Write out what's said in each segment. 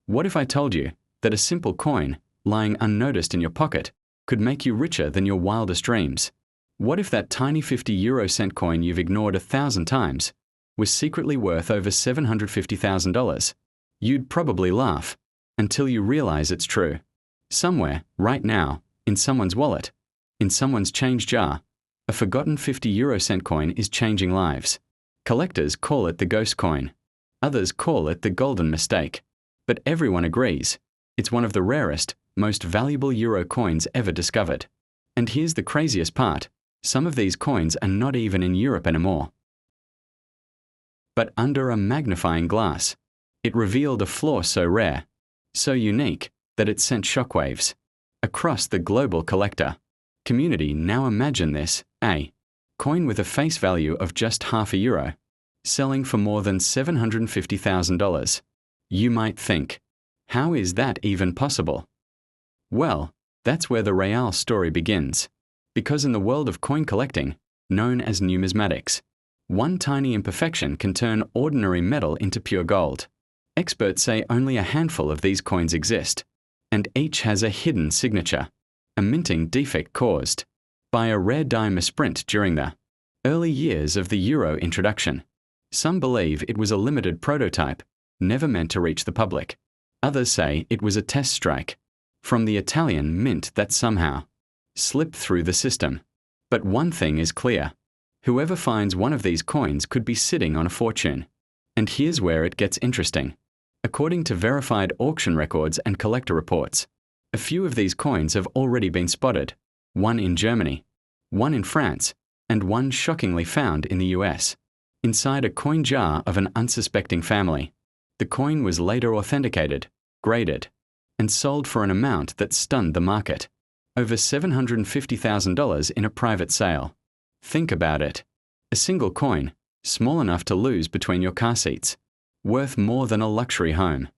What if I told you that a simple coin, lying unnoticed in your pocket, could make you richer than your wildest dreams? What if that tiny 50 € coin you've ignored 1,000 times was secretly worth over $750,000? You'd probably laugh, until you realize it's true. Somewhere, right now, in someone's wallet, in someone's change jar, a forgotten 50 € coin is changing lives. Collectors call it the ghost coin. Others call it the golden mistake. But everyone agrees, it's one of the rarest, most valuable euro coins ever discovered. And here's the craziest part. Some of these coins are not even in Europe anymore. But under a magnifying glass, it revealed a flaw so rare, so unique, that it sent shockwaves across the global collector community. Now imagine this, a coin with a face value of just €0.50, selling for more than $750,000. You might think, how is that even possible? Well, that's where the real story begins. Because in the world of coin collecting, known as numismatics, one tiny imperfection can turn ordinary metal into pure gold. Experts say only a handful of these coins exist, and each has a hidden signature, a minting defect caused by a rare die misprint during the early years of the euro introduction. Some believe it was a limited prototype, never meant to reach the public. Others say it was a test strike from the Italian mint that somehow slipped through the system. But one thing is clear. Whoever finds one of these coins could be sitting on a fortune. And here's where it gets interesting. According to verified auction records and collector reports, a few of these coins have already been spotted, one in Germany, one in France, and one shockingly found in the US, inside a coin jar of an unsuspecting family. The coin was later authenticated, graded, and sold for an amount that stunned the market. Over $750,000 in a private sale. Think about it. A single coin, small enough to lose between your car seats, worth more than a luxury home.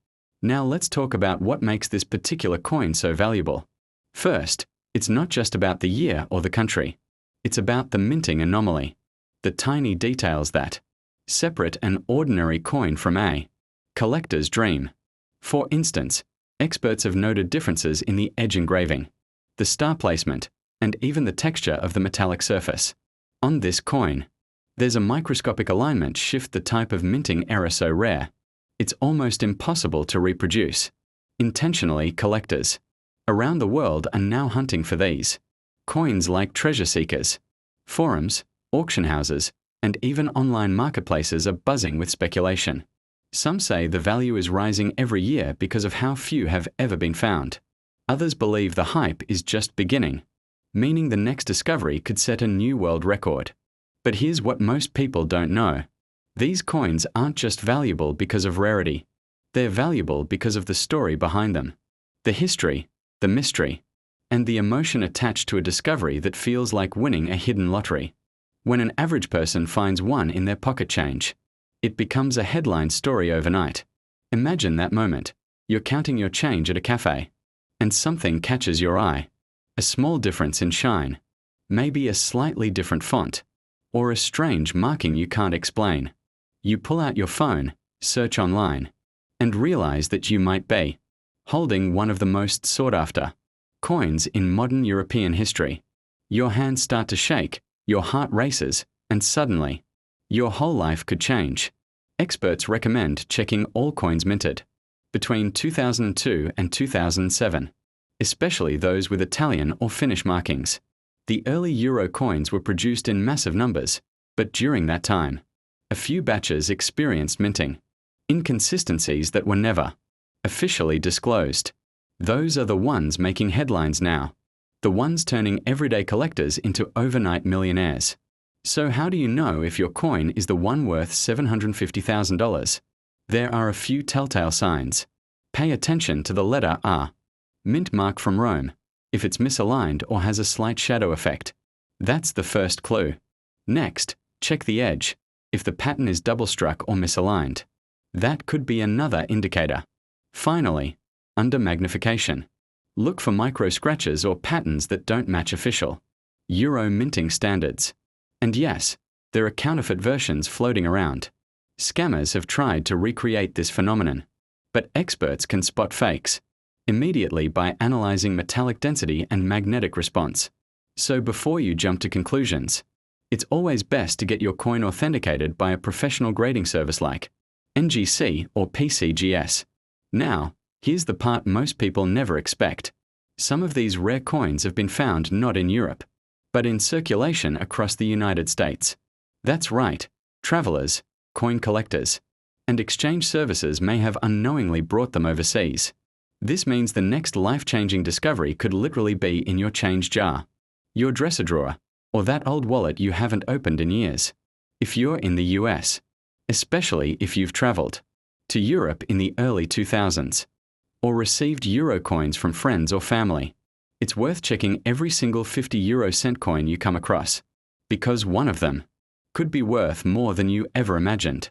Now let's talk about what makes this particular coin so valuable. First, it's not just about the year or the country. It's about the minting anomaly. The tiny details that separate an ordinary coin from a collector's dream. For instance, experts have noted differences in the edge engraving, the star placement, and even the texture of the metallic surface. On this coin, there's a microscopic alignment shift, the type of minting error so rare, it's almost impossible to reproduce. Intentionally, collectors around the world are now hunting for these coins like treasure seekers. Forums, auction houses, and even online marketplaces are buzzing with speculation. Some say the value is rising every year because of how few have ever been found. Others believe the hype is just beginning, meaning the next discovery could set a new world record. But here's what most people don't know. These coins aren't just valuable because of rarity. They're valuable because of the story behind them. The history, the mystery, and the emotion attached to a discovery that feels like winning a hidden lottery. When an average person finds one in their pocket change, it becomes a headline story overnight. Imagine that moment. You're counting your change at a cafe, and something catches your eye. A small difference in shine, maybe a slightly different font, or a strange marking you can't explain. You pull out your phone, search online, and realize that you might be holding one of the most sought-after coins in modern European history. Your hands start to shake, your heart races, and suddenly, your whole life could change. Experts recommend checking all coins minted between 2002 and 2007, especially those with Italian or Finnish markings. The early euro coins were produced in massive numbers, but during that time, a few batches experienced minting inconsistencies that were never officially disclosed. Those are the ones making headlines now, the ones turning everyday collectors into overnight millionaires. So how do you know if your coin is the one worth $750,000? There are a few telltale signs. Pay attention to the letter R. Mint mark from Rome. If it's misaligned or has a slight shadow effect, that's the first clue. Next, check the edge. If the pattern is double struck or misaligned, that could be another indicator. Finally, under magnification, look for micro scratches or patterns that don't match official euro minting standards. And yes, there are counterfeit versions floating around. Scammers have tried to recreate this phenomenon. but experts can spot fakes immediately by analyzing metallic density and magnetic response. So before you jump to conclusions, it's always best to get your coin authenticated by a professional grading service like NGC or PCGS. Now, here's the part most people never expect. Some of these rare coins have been found not in Europe, but in circulation across the United States. That's right, travelers, coin collectors, and exchange services may have unknowingly brought them overseas. This means the next life-changing discovery could literally be in your change jar, your dresser drawer, or that old wallet you haven't opened in years. If you're in the US, especially if you've traveled to Europe in the early 2000s, or received euro coins from friends or family, it's worth checking every single 50 cent coin you come across, because one of them could be worth more than you ever imagined.